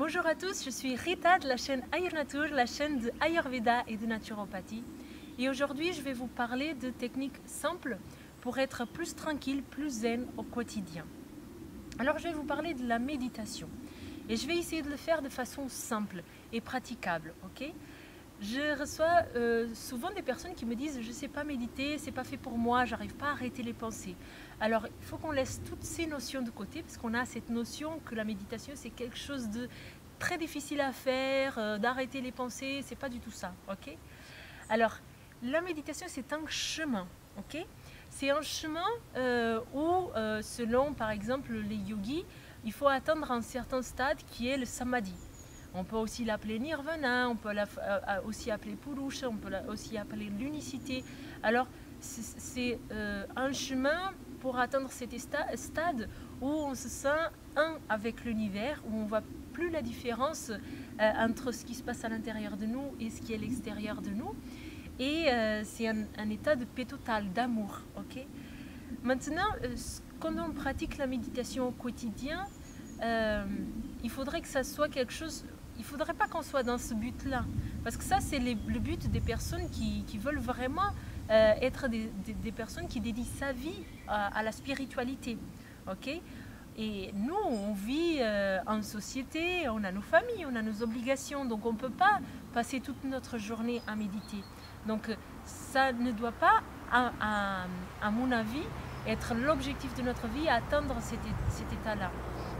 Bonjour à tous, je suis Rita de la chaîne Ayurnatur, la chaîne de Ayurveda et de naturopathie. Et aujourd'hui, je vais vous parler de techniques simples pour être plus tranquille, plus zen au quotidien. Alors, je vais vous parler de la méditation. Et je vais essayer de le faire de façon simple et praticable, ok? Je reçois souvent des personnes qui me disent « je ne sais pas méditer, c'est pas fait pour moi, j'arrive pas à arrêter les pensées ». Alors, il faut qu'on laisse toutes ces notions de côté parce qu'on a cette notion que la méditation, c'est quelque chose de très difficile à faire, d'arrêter les pensées, c'est pas du tout ça, ok? Alors, la méditation, c'est un chemin, ok? C'est un chemin où, selon par exemple les yogis, il faut atteindre un certain stade qui est le samadhi. On peut aussi l'appeler nirvana, on peut aussi appeler purusha, on peut aussi appeler l'unicité. Alors, c'est un chemin pour atteindre cet stade où on se sent un avec l'univers, où on ne voit plus la différence entre ce qui se passe à l'intérieur de nous et ce qui est à l'extérieur de nous. Et c'est un état de paix totale, d'amour. Okay. Maintenant, quand on pratique la méditation au quotidien, il faudrait que ça soit quelque chose... Il ne faudrait pas qu'on soit dans ce but-là. Parce que ça, c'est le but des personnes qui veulent vraiment être des personnes qui dédient sa vie à la spiritualité. Okay. Et nous, on vit en société, on a nos familles, on a nos obligations. Donc, on ne peut pas passer toute notre journée à méditer. Donc, ça ne doit pas, à mon avis, être l'objectif de notre vie, atteindre cet état-là.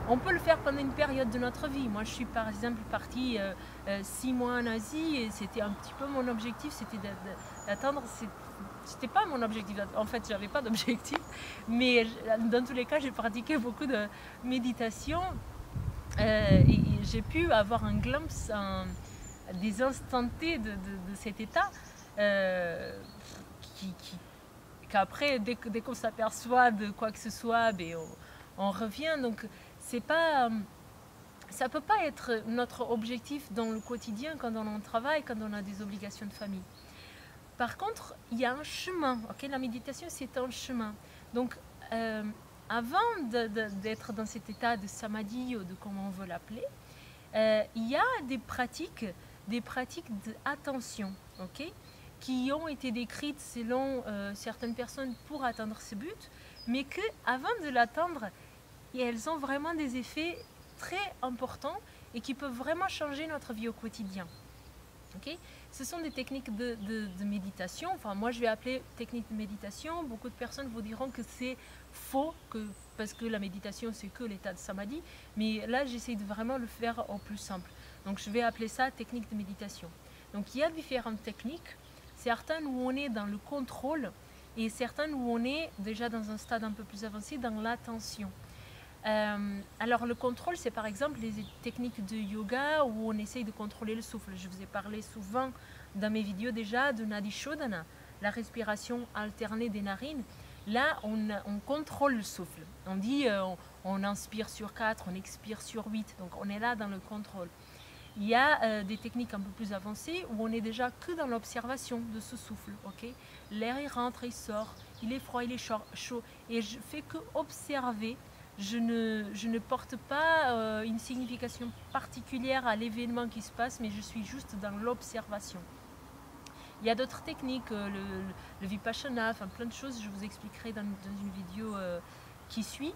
On peut le faire pendant une période de notre vie. Moi, je suis par exemple partie 6 mois en Asie et c'était un petit peu mon objectif, c'était d'atteindre. C'était pas mon objectif, en fait, j'avais pas d'objectif, mais dans tous les cas, j'ai pratiqué beaucoup de méditation et j'ai pu avoir un glimpse, des instants T de cet état qu'après, dès qu'on s'aperçoit de quoi que ce soit, ben, on revient. Donc, c'est pas, ça ne peut pas être notre objectif dans le quotidien quand on travaille, quand on a des obligations de famille. Par contre, il y a un chemin. Okay, la méditation, c'est un chemin. Donc, avant d'être dans cet état de samadhi ou de comment on veut l'appeler, il y a des pratiques d'attention, okay, qui ont été décrites selon certaines personnes pour atteindre ce but, mais qu'avant de l'atteindre, elles ont vraiment des effets très importants et qui peuvent vraiment changer notre vie au quotidien. Okay. Ce sont des techniques de méditation. Enfin, moi, je vais appeler technique de méditation. Beaucoup de personnes vous diront que c'est faux, parce que la méditation, c'est que l'état de samadhi. Mais là, j'essaie de vraiment le faire au plus simple. Donc, je vais appeler ça technique de méditation. Donc, il y a différentes techniques. Certaines où on est dans le contrôle et certaines où on est déjà dans un stade un peu plus avancé, dans l'attention. Alors le contrôle, c'est par exemple les techniques de yoga où on essaye de contrôler le souffle. Je vous ai parlé souvent dans mes vidéos déjà de Nadi Shodhana, la respiration alternée des narines. Là, on contrôle le souffle. On dit on inspire sur 4, on expire sur 8. Donc on est là dans le contrôle. Il y a des techniques un peu plus avancées où on est déjà que dans l'observation de ce souffle. Okay. L'air il rentre, il sort, il est froid, il est chaud. Et je fais que observer. Je ne porte pas une signification particulière à l'événement qui se passe, mais je suis juste dans l'observation. Il y a d'autres techniques, le Vipassana, enfin plein de choses, je vous expliquerai dans une vidéo qui suit.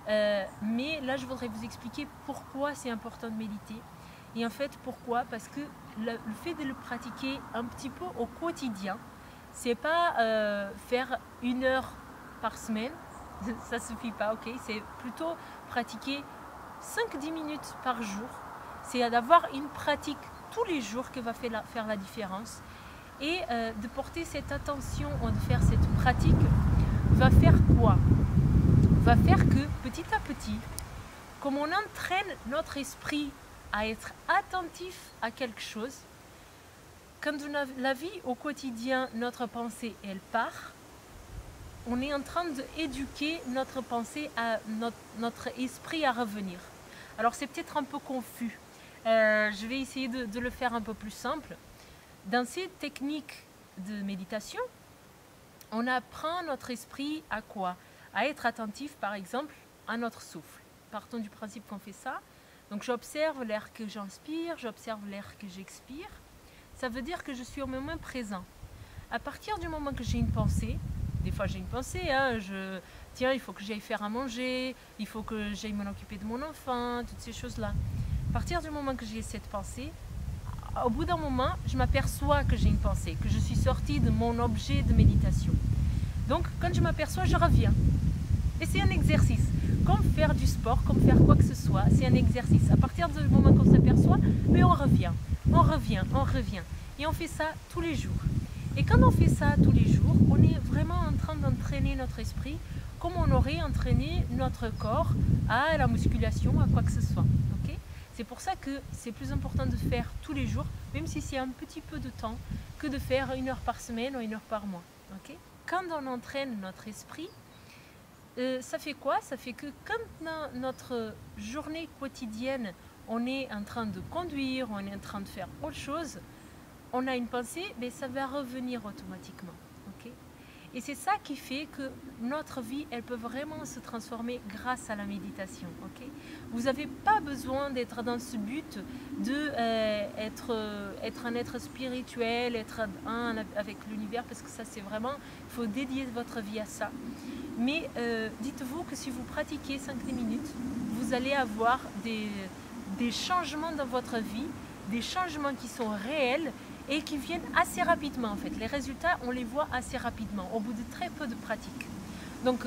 Mais là, je voudrais vous expliquer pourquoi c'est important de méditer. Et en fait, pourquoi? Parce que le fait de le pratiquer un petit peu au quotidien, c'est pas faire 1 heure par semaine. Ça ne suffit pas, ok? C'est plutôt pratiquer 5-10 minutes par jour. C'est d'avoir une pratique tous les jours qui va faire la différence. Et de porter cette attention, de faire cette pratique, va faire quoi? Va faire que petit à petit, comme on entraîne notre esprit à être attentif à quelque chose, quand on la vie au quotidien, notre pensée, elle part, on est en train d'éduquer notre pensée, notre esprit à revenir. Alors c'est peut-être un peu confus. Je vais essayer de le faire un peu plus simple. Dans ces techniques de méditation, on apprend notre esprit à quoi? À être attentif, par exemple, à notre souffle. Partons du principe qu'on fait ça. Donc j'observe l'air que j'inspire, j'observe l'air que j'expire. Ça veut dire que je suis au moment présent. À partir du moment que j'ai une pensée, des fois j'ai une pensée, hein, tiens, il faut que j'aille faire à manger, il faut que j'aille m'en occuper de mon enfant, toutes ces choses-là. À partir du moment que j'ai cette pensée, au bout d'un moment, je m'aperçois que j'ai une pensée, que je suis sortie de mon objet de méditation. Donc, quand je m'aperçois, je reviens. Et c'est un exercice. Comme faire du sport, comme faire quoi que ce soit, c'est un exercice. À partir du moment qu'on s'aperçoit, mais on revient, on revient, on revient. Et on fait ça tous les jours. Et quand on fait ça tous les jours, on est vraiment en train d'entraîner notre esprit comme on aurait entraîné notre corps à la musculation, à quoi que ce soit. Okay? C'est pour ça que c'est plus important de faire tous les jours, même si c'est un petit peu de temps, que de faire 1 heure par semaine ou 1 heure par mois. Okay? Quand on entraîne notre esprit, ça fait quoi? Ça fait que quand dans notre journée quotidienne, on est en train de conduire, on est en train de faire autre chose, on a une pensée, mais ça va revenir automatiquement. Okay? Et c'est ça qui fait que notre vie, elle peut vraiment se transformer grâce à la méditation. Okay? Vous n'avez pas besoin d'être dans ce but d'être un être spirituel, être un avec l'univers, parce que ça c'est vraiment, il faut dédier votre vie à ça. Mais dites-vous que si vous pratiquez 5-10 minutes, vous allez avoir des changements dans votre vie, des changements qui sont réels et qui viennent assez rapidement en fait. Les résultats, on les voit assez rapidement, au bout de très peu de pratique. Donc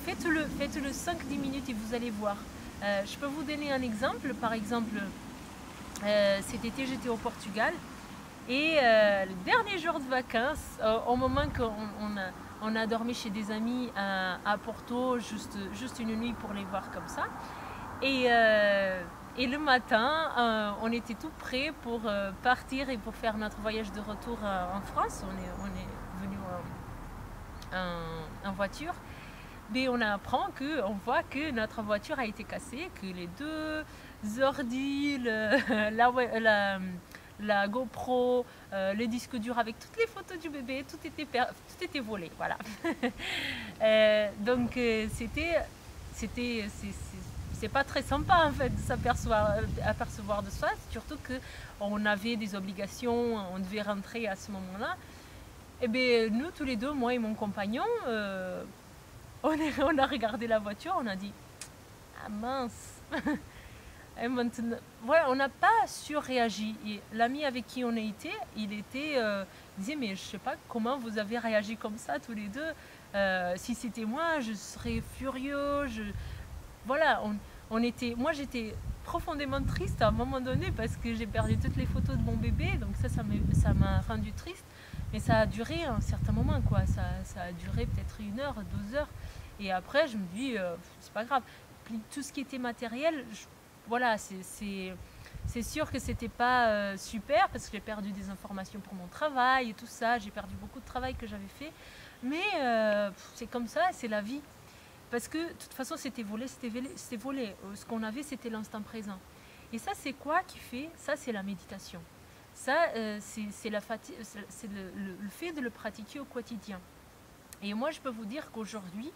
faites-le 5-10 minutes et vous allez voir. Je peux vous donner un exemple. Par exemple, cet été j'étais au Portugal et le dernier jour de vacances, au moment qu'on a dormi chez des amis à Porto, juste une nuit pour les voir comme ça. Et le matin, on était tout prêts pour partir et pour faire notre voyage de retour en France. On est venu en voiture. Mais on voit que notre voiture a été cassée, que les 2 ordi, la GoPro, le disque dur avec toutes les photos du bébé, tout était volé. Voilà. Donc c'est pas très sympa en fait de s'apercevoir de ça, surtout qu'on avait des obligations, on devait rentrer à ce moment-là. Et bien nous tous les deux, moi et mon compagnon, on a regardé la voiture, on a dit ah mince. Et maintenant, voilà, on n'a pas surréagi. L'ami avec qui on a été, il disait mais je sais pas comment vous avez réagi comme ça tous les deux. Si c'était moi, je serais furieux. Voilà, moi j'étais profondément triste à un moment donné parce que j'ai perdu toutes les photos de mon bébé, donc ça m'a rendu triste, mais ça a duré un certain moment, quoi. Ça a duré peut-être 1 heure, 2 heures, et après je me dis, c'est pas grave. Tout ce qui était matériel, voilà, c'est sûr que c'était pas super parce que j'ai perdu des informations pour mon travail et tout ça, j'ai perdu beaucoup de travail que j'avais fait, mais c'est comme ça, c'est la vie. Parce que de toute façon, c'était volé. Ce qu'on avait, c'était l'instant présent. Et ça, c'est quoi qui fait? Ça, c'est la méditation. Ça, c'est le fait de le pratiquer au quotidien. Et moi, je peux vous dire qu'aujourd'hui,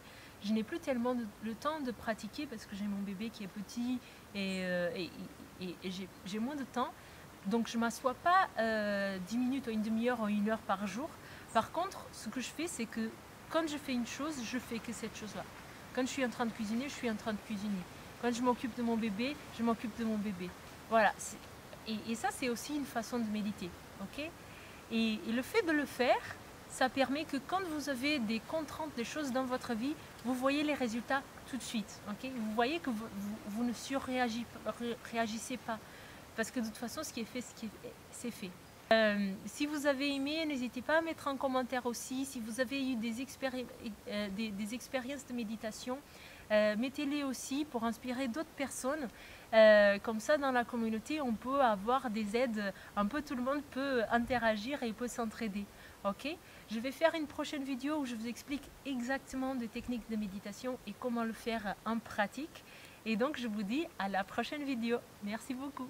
je n'ai plus tellement le temps de pratiquer parce que j'ai mon bébé qui est petit et j'ai moins de temps. Donc, je ne m'assois pas 10 minutes ou une demi-heure ou 1 heure par jour. Par contre, ce que je fais, c'est que quand je fais une chose, je fais que cette chose-là. Quand je suis en train de cuisiner, je suis en train de cuisiner. Quand je m'occupe de mon bébé, je m'occupe de mon bébé. Voilà. Et ça, c'est aussi une façon de méditer. Okay? Et le fait de le faire, ça permet que quand vous avez des contraintes, des choses dans votre vie, vous voyez les résultats tout de suite. Okay? Vous voyez que vous ne surréagissez pas. Parce que de toute façon, ce qui est fait, c'est fait. Si vous avez aimé, n'hésitez pas à mettre en commentaire aussi. Si vous avez eu des expériences de méditation, mettez-les aussi pour inspirer d'autres personnes. Comme ça, dans la communauté, on peut avoir des aides. Un peu tout le monde peut interagir et peut s'entraider. Okay? Je vais faire une prochaine vidéo où je vous explique exactement des techniques de méditation et comment le faire en pratique. Et donc, je vous dis à la prochaine vidéo. Merci beaucoup.